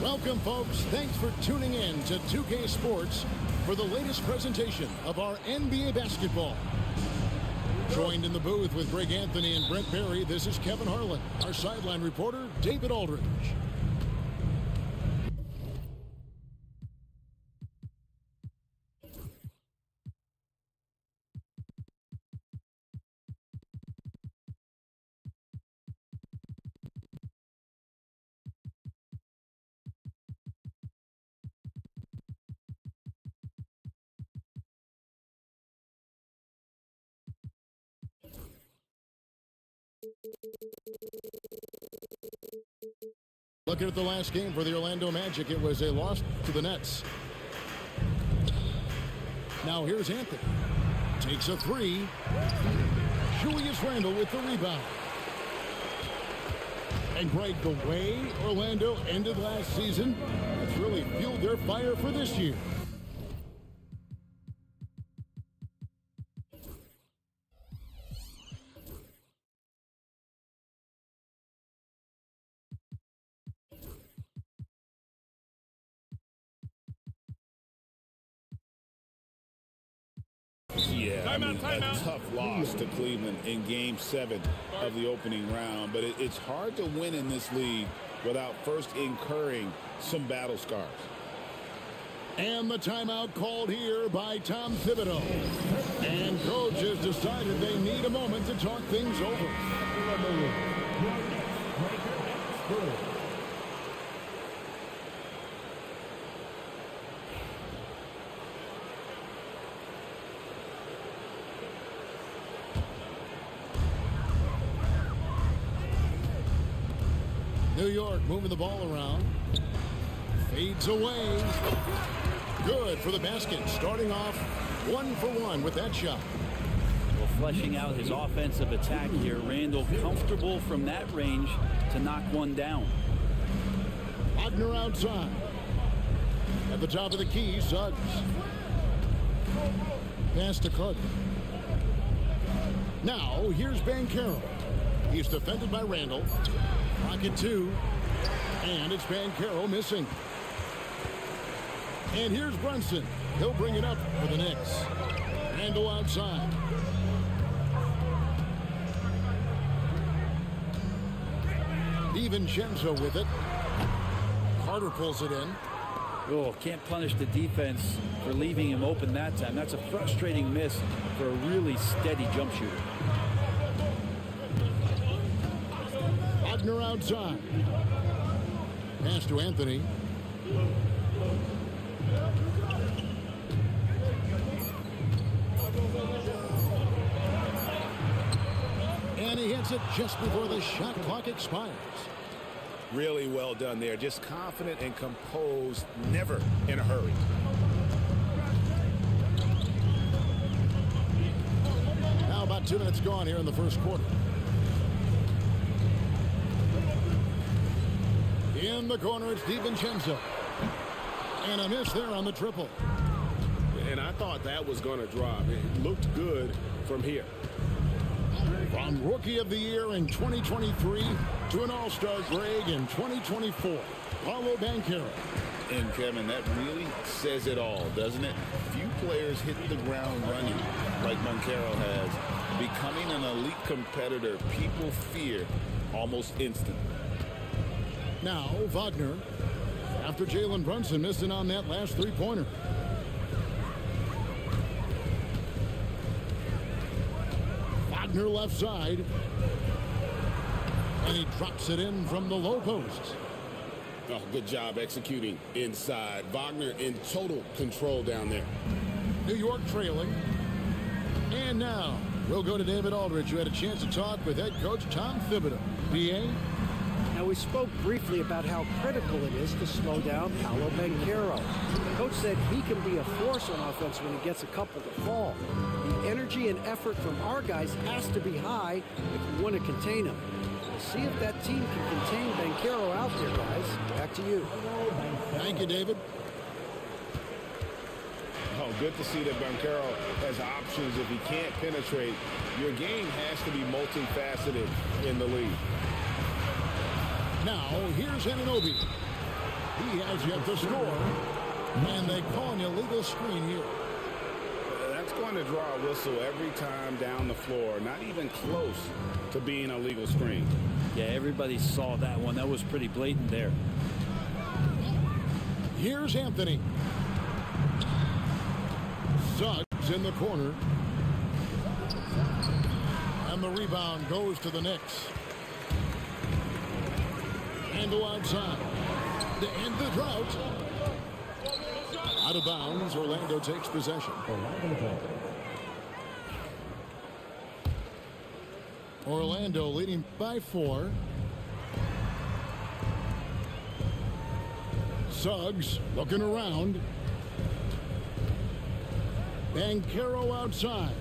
Welcome, folks. Thanks for tuning in to 2K Sports for the latest presentation of our NBA basketball. Joined in the booth with Greg Anthony and Brent Barry, this is Kevin Harlan. Our sideline reporter, David Aldridge. Looking at the last game for the Orlando Magic, it was a loss to the Nets. Now here's Anthony. Takes a three. Julius Randle with the rebound. And Greg, the way Orlando ended last season, it's really fueled their fire for this year. Yeah, a tough loss to Cleveland in Game 7 of the opening round. But it's hard to win in this league without first incurring some battle scars. And the timeout called here by Tom Thibodeau. And coach has decided they need a moment to talk things over. New York moving the ball around. Fades away. Good for the basket. Starting off 1 for 1 with that shot. Well, fleshing out his offensive attack here. Randle comfortable from that range to knock one down. Wagner outside. At the top of the key, Suggs. Pass to Carter. Now, here's Banchero. He's defended by Randle. Rocket 2. And it's Banchero missing. And here's Brunson. He'll bring it up for the Knicks. Randle outside. DiVincenzo with it. Carter pulls it in. Oh, can't punish the defense for leaving him open that time. That's a frustrating miss for a really steady jump shooter. Wagner outside. Pass to Anthony. And he hits it just before the shot clock expires. Really well done there. Just confident and composed, never in a hurry. Now about 2 minutes gone here in the first quarter. In the corner, it's DiVincenzo. And a miss there on the triple. And I thought that was going to drop. It looked good from here. From Rookie of the Year in 2023 to an All-Star Greg in 2024, Paolo Banchero. And Kevin, that really says it all, doesn't it? Few players hit the ground running like Banchero has. Becoming an elite competitor, people fear almost instantly. Now, Wagner, after Jalen Brunson missing on that last three-pointer. Wagner left side. And he drops it in from the low post. Oh, good job executing inside. Wagner in total control down there. New York trailing. And now, we'll go to David Aldridge, who had a chance to talk with head coach Tom Thibodeau. BA? Now, we spoke briefly about how critical it is to slow down Paolo Banchero. Coach said he can be a force on offense when he gets a couple to fall. The energy and effort from our guys has to be high if we want to contain him. We'll see if that team can contain Banchero out there, guys. Back to you. Thank you, David. Oh, good to see that Banchero has options if he can't penetrate. Your game has to be multifaceted in the league. Now, here's Anunoby. He has yet to score. And they call an illegal screen here. That's going to draw a whistle every time down the floor. Not even close to being a legal screen. Yeah, everybody saw that one. That was pretty blatant there. Here's Anthony. Suggs in the corner. And the rebound goes to the Knicks. And go outside to end the drought. Out of bounds, Orlando takes possession. Orlando leading by 4. Suggs looking around. Banchero outside.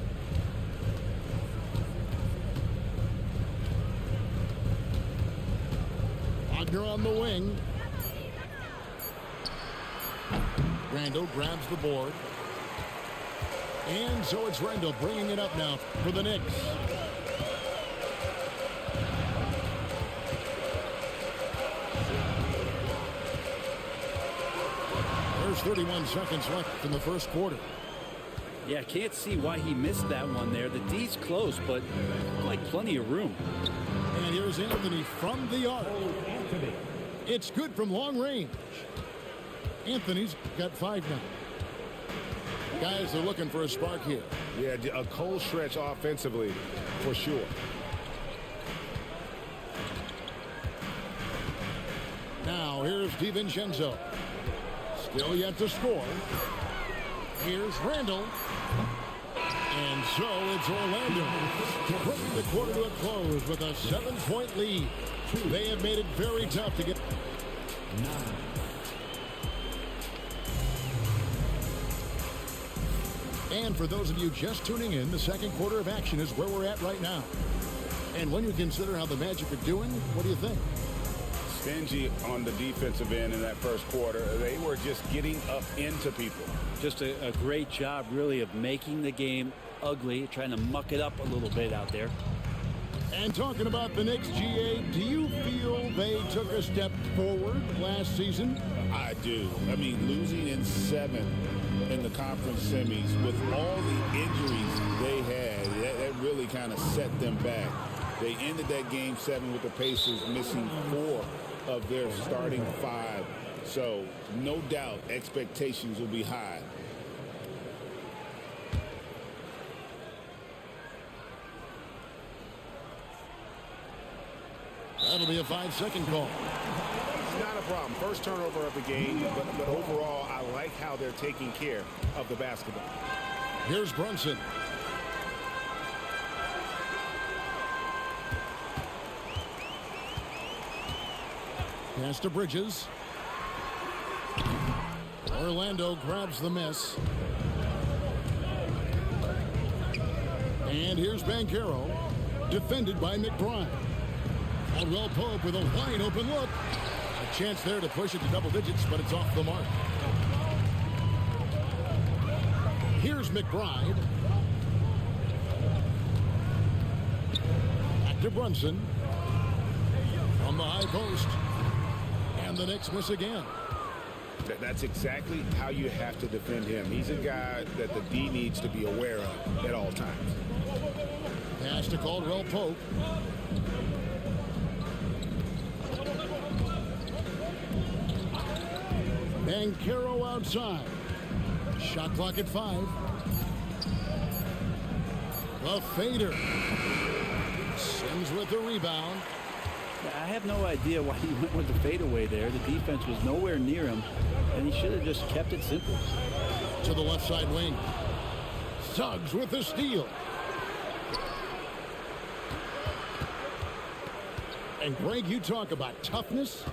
Wagner on the wing. Randall grabs the board. And so it's Randall bringing it up now for the Knicks. There's 31 seconds left in the first quarter. Yeah, I can't see why he missed that one there. The D's close, but like plenty of room. And here's Anthony from the arc. It's good from long range. Anthony's got 5 now. Guys, they're looking for a spark here. Yeah, a cold stretch offensively for sure. Now here's DiVincenzo. Still yet to score. Here's Randall. And so it's Orlando bringing the quarter to a close with a 7-point lead. They have made it very tough to get. And for those of you just tuning in, the second quarter of action is where we're at right now. And when you consider how the Magic are doing, what do you think? Stingy on the defensive end in that first quarter. They were just getting up into people. Just a great job, really, of making the game ugly, trying to muck it up a little bit out there. And talking about the Knicks, GA, do you feel they took a step forward last season? I do. I mean, losing in 7 in the conference semis with all the injuries they had, that really kind of set them back. They ended that game 7 with the Pacers missing 4 of their starting 5. So, no doubt, expectations will be high. That'll be a 5-second call. Not a problem. First turnover of the game, but overall, I like how they're taking care of the basketball. Here's Brunson. Pass to Bridges. Orlando grabs the miss. And here's Banchero, defended by McBride. Caldwell Pope with a wide open look. A chance there to push it to double digits, but it's off the mark. Here's McBride. Back to Brunson. From the high post. And the Knicks miss again. That's exactly how you have to defend him. He's a guy that the D needs to be aware of at all times. Pass to Caldwell Pope. Banchero outside. Shot clock at 5. The fader. Sims with the rebound. I have no idea why he went with the fadeaway there. The defense was nowhere near him, and he should have just kept it simple. To the left side wing. Suggs with the steal. And Greg, you talk about toughness,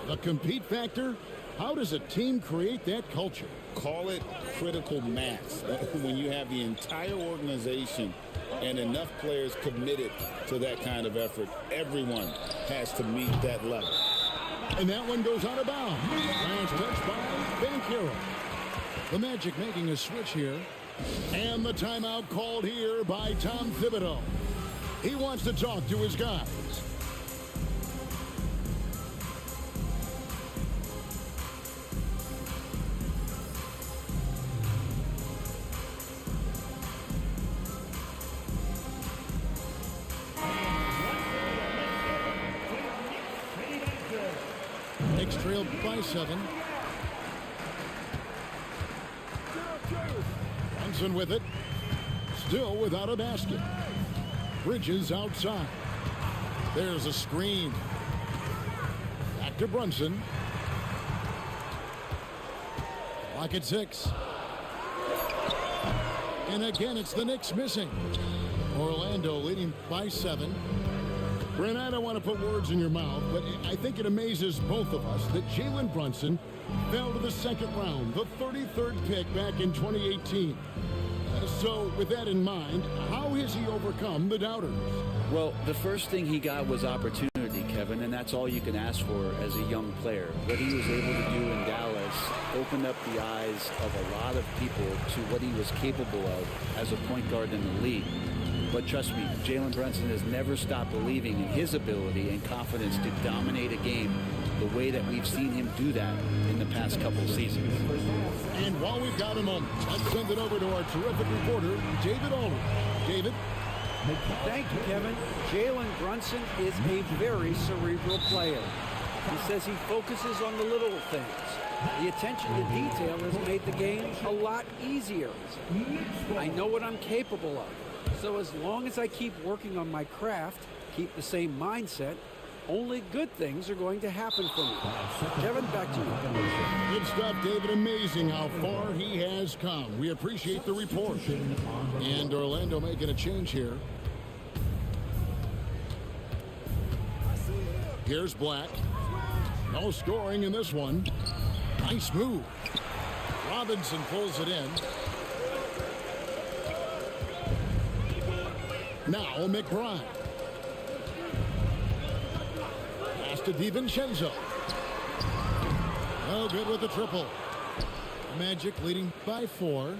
the compete factor. How does a team create that culture? Call it critical mass. When you have the entire organization and enough players committed to that kind of effort, everyone has to meet that level. And that one goes out of bounds. Last touch by Banchero. The Magic making a switch here. And the timeout called here by Tom Thibodeau. He wants to talk to his guys. Knicks trailed by 7. Brunson with it. Still without a basket. Bridges outside. There's a screen. Back to Brunson. Clock at 6. And again, it's the Knicks missing. Orlando leading by 7. Brent, I don't want to put words in your mouth, but I think it amazes both of us that Jalen Brunson fell to the second round, the 33rd pick back in 2018. So with that in mind, how has he overcome the doubters? Well, the first thing he got was opportunity, Kevin, and that's all you can ask for as a young player. What he was able to do in Dallas opened up the eyes of a lot of people to what he was capable of as a point guard in the league. But trust me, Jalen Brunson has never stopped believing in his ability and confidence to dominate a game the way that we've seen him do that in the past couple seasons. And while we've got a moment, let's send it over to our terrific reporter, David Aldridge. David? Thank you, Kevin. Jalen Brunson is a very cerebral player. He says he focuses on the little things. The attention to detail has made the game a lot easier. I know what I'm capable of. So as long as I keep working on my craft, keep the same mindset, only good things are going to happen for me. Kevin, back to you. Good stuff, David. Amazing how far he has come. We appreciate the report. And Orlando making a change here. Here's Black. No scoring in this one. Nice move. Robinson pulls it in. Now McBride. Pass to DiVincenzo. Oh, good with the triple. Magic leading by 4.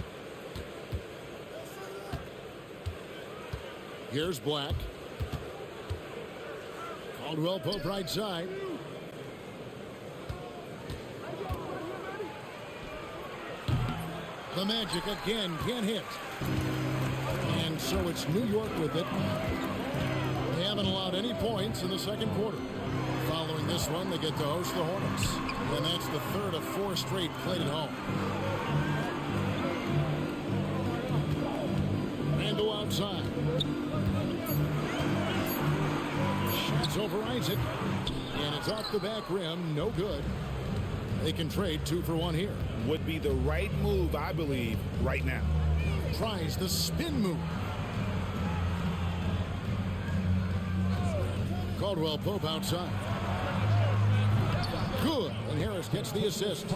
Here's Black. Caldwell Pope right side. The Magic again can't hit. And so it's New York with it. They haven't allowed any points in the second quarter. Following this one, they get to host the Hornets. And that's the third of 4 straight played at home. Randall outside. Shots over Isaac. And it's off the back rim. No good. They can trade 2 for 1 here. Would be the right move, I believe, right now. Tries the spin move. Caldwell Pope outside. Good. And Harris gets the assist.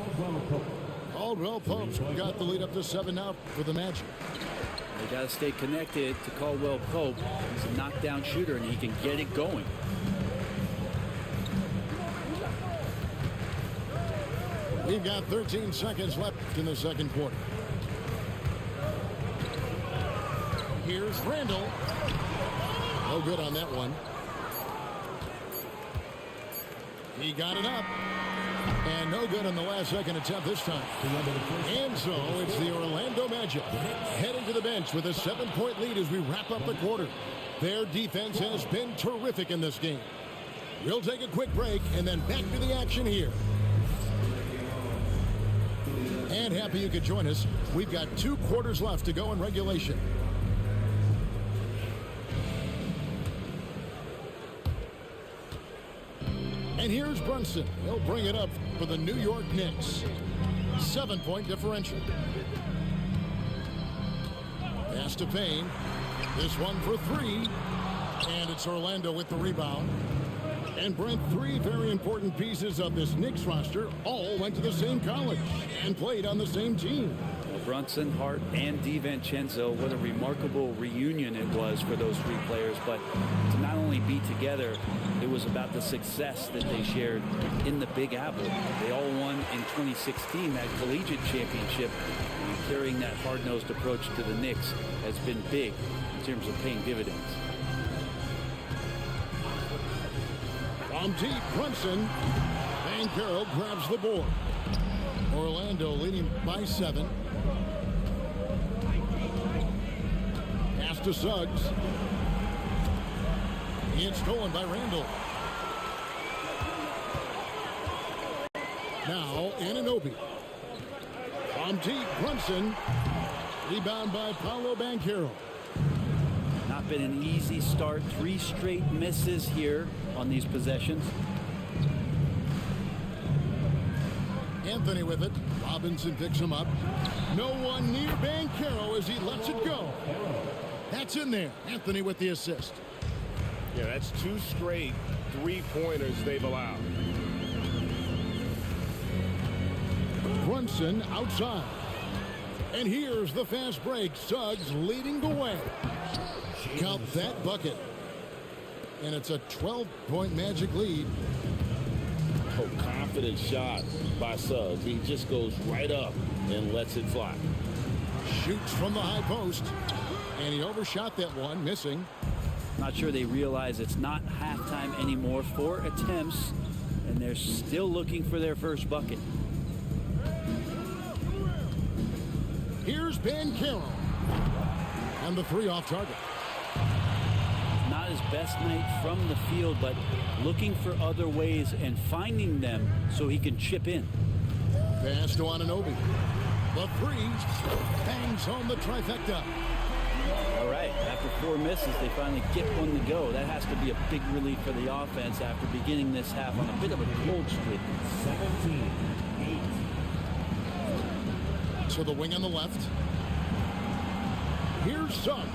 Caldwell Pope's got the lead up to 7 now for the Magic. They got to stay connected to Caldwell Pope. He's a knockdown shooter, and he can get it going. We've got 13 seconds left in the second quarter. Here's Randall. No good on that one. He got it up. And no good on the last second attempt this time. And so it's the Orlando Magic heading to the bench with a 7-point lead as we wrap up the quarter. Their defense has been terrific in this game. We'll take a quick break and then back to the action here. And happy you could join us. We've got 2 quarters left to go in regulation. And here's Brunson. He'll bring it up for the New York Knicks. 7-point differential. Pass to Payne. This one for 3. And it's Orlando with the rebound. And Brent, three very important pieces of this Knicks roster all went to the same college and played on the same team. Well, Brunson, Hart, and DiVincenzo, what a remarkable reunion it was for those three players. But to not only be together, it was about the success that they shared in the Big Apple. They all won in 2016, that collegiate championship. And carrying that hard-nosed approach to the Knicks has been big in terms of paying dividends. From deep, Brunson. Banchero grabs the board. Orlando leading by 7. Pass to Suggs. It's stolen by Randall. Now Anunoby. From deep, Brunson. Rebound by Paolo Banchero. Not been an easy start. 3 straight misses here on these possessions. Anthony with it. Robinson picks him up. No one near Banchero as he lets it go. That's in there. Anthony with the assist. Yeah, that's 2 straight 3-pointers they've allowed. Brunson outside. And here's the fast break. Suggs leading the way. Count that bucket. And it's a 12-point Magic lead. Oh, confident shot by Suggs. He just goes right up and lets it fly. Shoots from the high post. And he overshot that one, missing. Not sure they realize it's not halftime anymore. 4 attempts, and they're still looking for their first bucket. Here's Banchero. And the 3 off target. Not his best night from the field, but looking for other ways and finding them so he can chip in. Pass to Anunoby. The 3 bangs home the trifecta. All right, after 4 misses, they finally get one to go. That has to be a big relief for the offense after beginning this half on a bit of a cold streak. 17-8. To the wing on the left. Here's Suggs.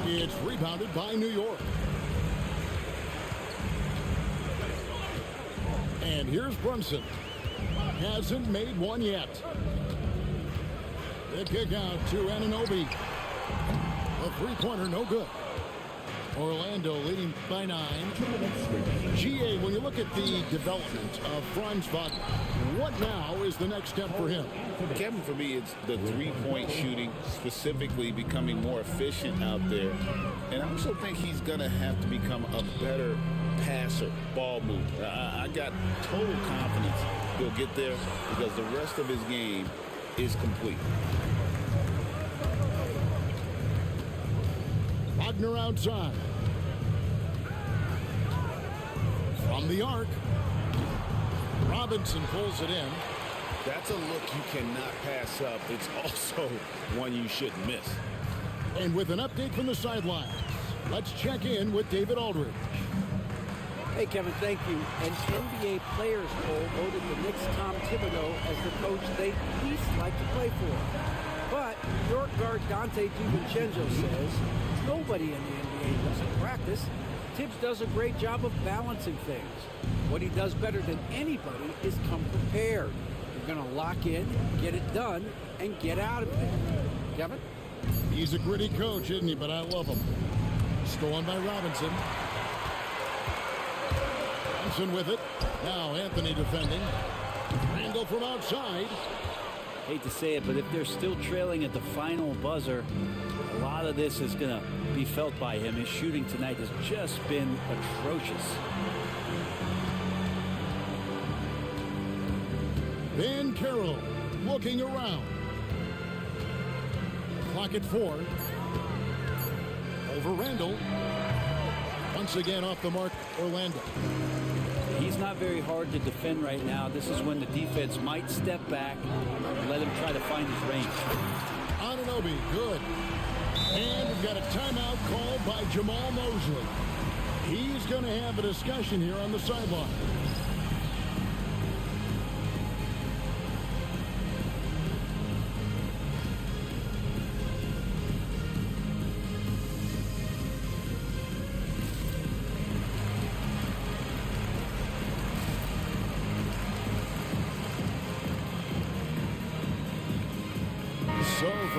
It's rebounded by New York. And here's Brunson. Hasn't made one yet. The kick out to Anunoby. A 3-pointer, no good. Orlando leading by 9. GA, when you look at the development of Franz Wagner, what now is the next step for him? Kevin, for me, it's the 3-point shooting, specifically becoming more efficient out there. And I also think he's going to have to become a better passer, ball mover. I got total confidence he'll get there because the rest of his game is complete. Wagner outside. From the arc. Robinson pulls it in. That's a look you cannot pass up. It's also one you shouldn't miss. And with an update from the sidelines, let's check in with David Aldridge. Hey, Kevin, thank you. An NBA Players Poll voted the Knicks' Tom Thibodeau as the coach they least like to play for. But New York guard Dante DiVincenzo says nobody in the NBA doesn't practice. Tibbs does a great job of balancing things. What he does better than anybody is come prepared. You're going to lock in, get it done, and get out of there. Kevin? He's a gritty coach, isn't he? But I love him. Stolen by Robinson. Robinson with it. Now Anthony defending. Randall from outside. Hate to say it, but if they're still trailing at the final buzzer, a lot of this is going to be felt by him. His shooting tonight has just been atrocious. Banchero looking around. Clock at 4. Over Randall. Once again off the mark, Orlando. He's not very hard to defend right now. This is when the defense might step back and let him try to find his range. Anunoby, good. And we've got a timeout called by Jamal Mosley. He's going to have a discussion here on the sideline.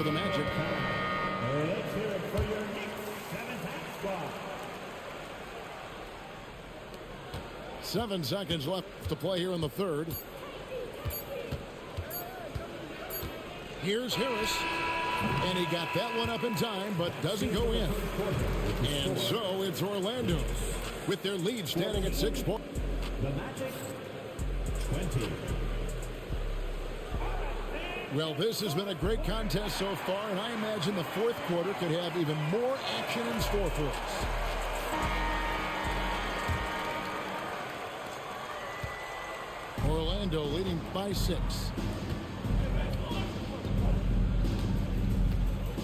for the Magic. Let's hear it for your Knicks 7 squad. 7 seconds left to play here in the third. Here's Harris. And he got that one up in time, but doesn't go in. And so it's Orlando with their lead standing at 6 points. The Magic 20. Well, this has been a great contest so far, and I imagine the fourth quarter could have even more action in store for us. Orlando leading by 6.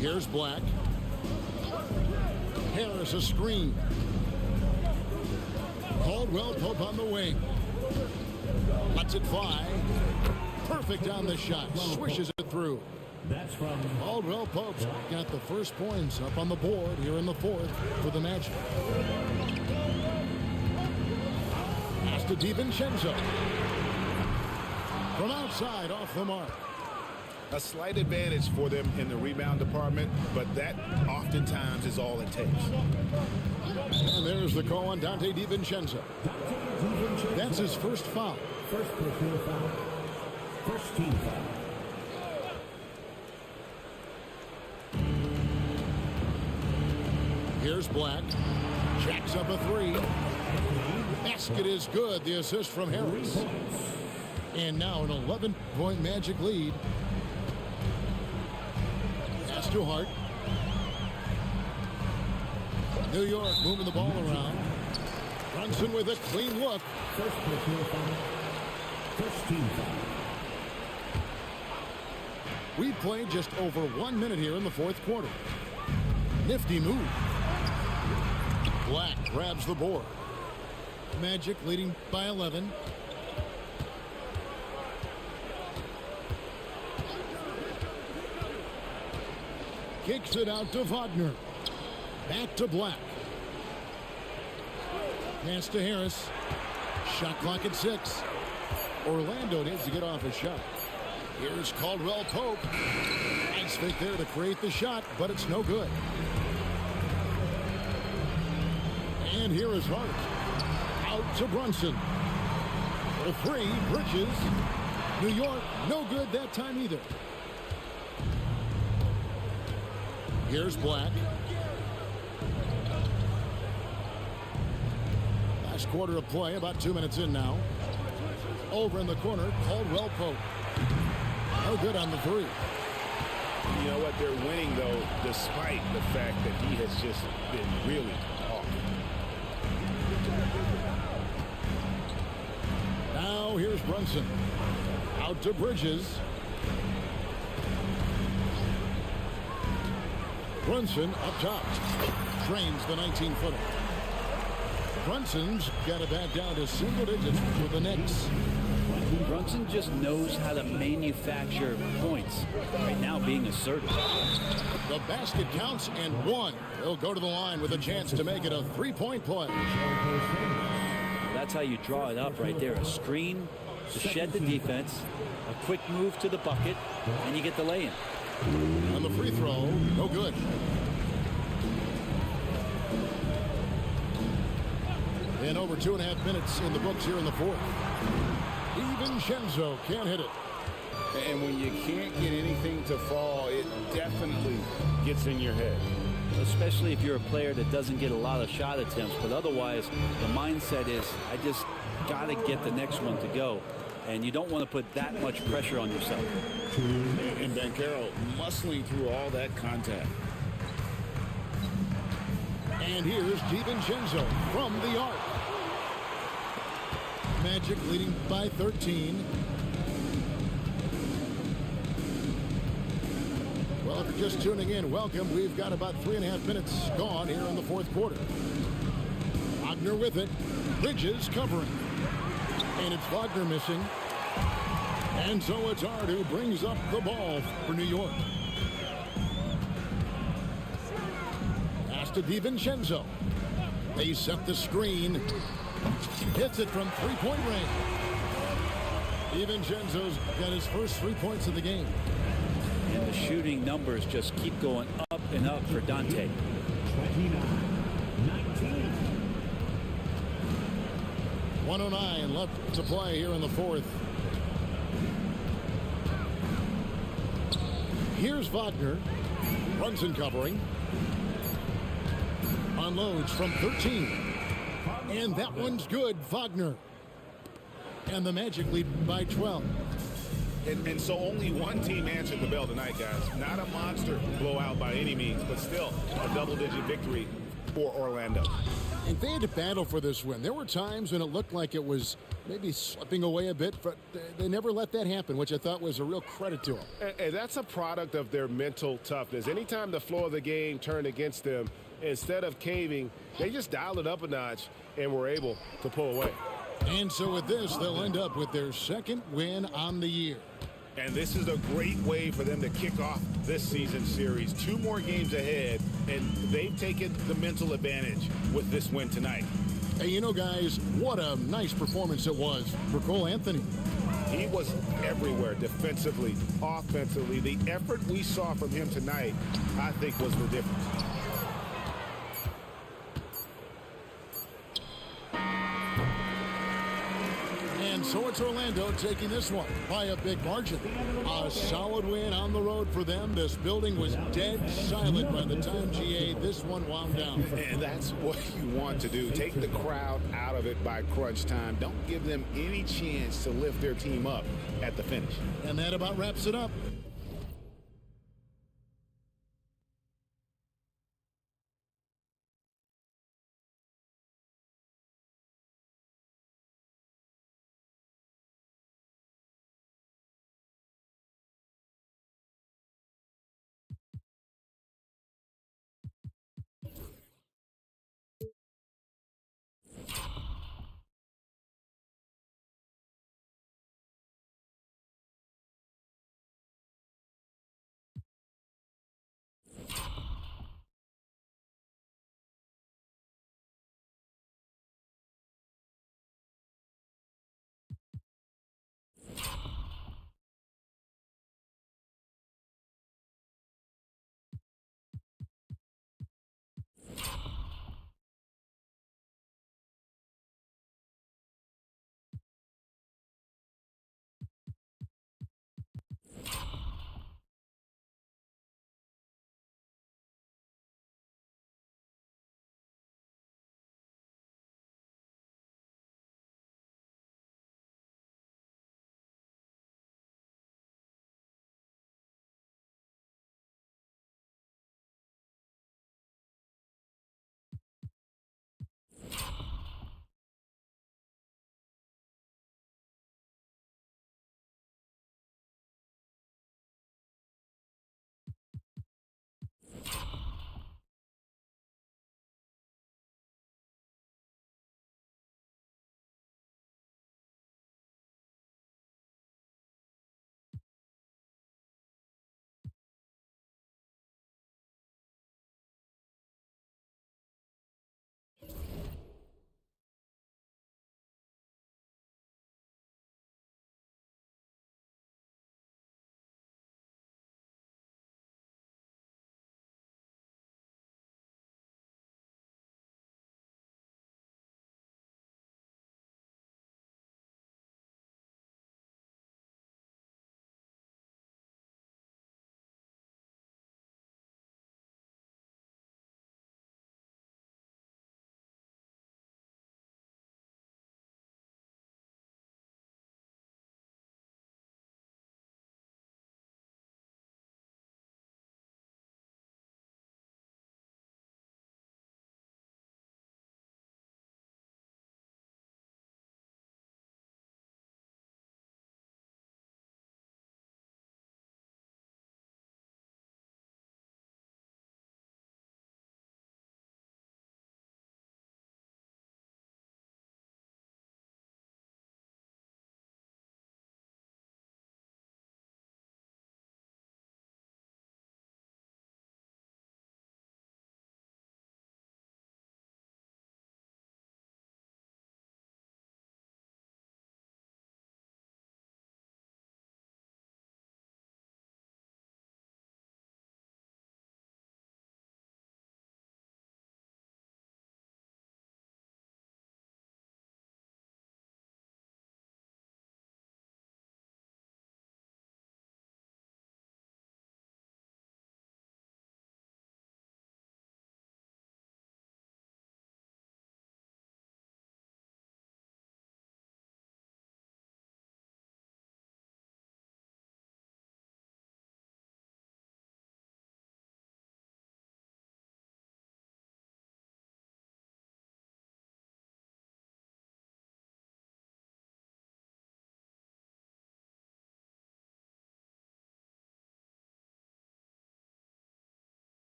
Here's Black. Harris a screen. Caldwell Pope on the wing. Lets it fly. Perfect on the shot. Swishes it through. That's from Caldwell Pope got the first points up on the board here in the fourth for the Magic. Pass to DiVincenzo. From outside, off the mark. A slight advantage for them in the rebound department, but that oftentimes is all it takes. And there's the call on Dante DiVincenzo. That's his first foul. first personal foul. First team foul. Here's Black. Jacks up a three. Basket is good. The assist from Harris. And now an 11-point Magic lead. Pass to Hart. New York moving the ball around. Brunson with a clean look. First personal foul. First team foul. We played just over 1 minute here in the fourth quarter. Nifty move. Black grabs the board. Magic leading by 11. Kicks it out to Wagner. Back to Black. Pass to Harris. Shot clock at 6. Orlando needs to get off a shot. Here's Caldwell Pope. Nice fake there to create the shot, but it's no good. And here is Hart. Out to Brunson. The three, Bridges. New York, no good that time either. Here's Black. Last quarter of play, about 2 minutes in now. Over in the corner, Caldwell Pope. No good on the three. You know what? They're winning, though, despite the fact that he has just been really off. Now here's Brunson. Out to Bridges. Brunson up top. Trains the 19-footer. Brunson's got it back down to single digits for the Knicks. Brunson just knows how to manufacture points. Right now being assertive. The basket counts and one. He'll go to the line with a chance to make it a three-point play. That's how you draw it up right there. A screen to shed the defense, a quick move to the bucket, and you get the lay-in. On the free throw, no good. And over 2.5 minutes in the books here in the fourth. DiVincenzo can't hit it. And when you can't get anything to fall, it definitely gets in your head. Especially if you're a player that doesn't get a lot of shot attempts. But otherwise, the mindset is, I just got to get the next one to go. And you don't want to put that much pressure on yourself. And Banchero muscling through all that contact. And here's DiVincenzo from the arc. Magic leading by 13. Well, if you're just tuning in, welcome. We've got about 3.5 minutes gone here in the fourth quarter. Wagner with it. Bridges covering. And it's Wagner missing. And so it's Hart who brings up the ball for New York. Pass to DiVincenzo. They set the screen. Hits it from three-point range. DiVincenzo's got his first 3 points of the game. And the shooting numbers just keep going up and up for Dante. 29-19. 1:09 left to play here in the fourth. Here's Wagner. Runs and covering. Unloads from 13. And that one's good. Wagner. And the Magic lead by 12. And so only one team answered the bell tonight, guys. Not a monster blowout by any means, but still a double-digit victory for Orlando. And they had to battle for this win. There were times when it looked like it was maybe slipping away a bit, but they never let that happen, which I thought was a real credit to them. And that's a product of their mental toughness. Anytime the flow of the game turned against them, instead of caving, they just dialed it up a notch and were able to pull away. And so with this, they'll end up with their second win on the year. And this is a great way for them to kick off this season series. 2 more games ahead, and they've taken the mental advantage with this win tonight. Hey, you know, guys, what a nice performance it was for Cole Anthony. He was everywhere, defensively, offensively. The effort we saw from him tonight, I think, was the difference. And so it's Orlando taking this one by a big margin. A solid win on the road for them. This building was dead silent by the time, GA, this one wound down. And that's what you want to do. Take the crowd out of it by crunch time. Don't give them any chance to lift their team up at the finish. And that about wraps it up.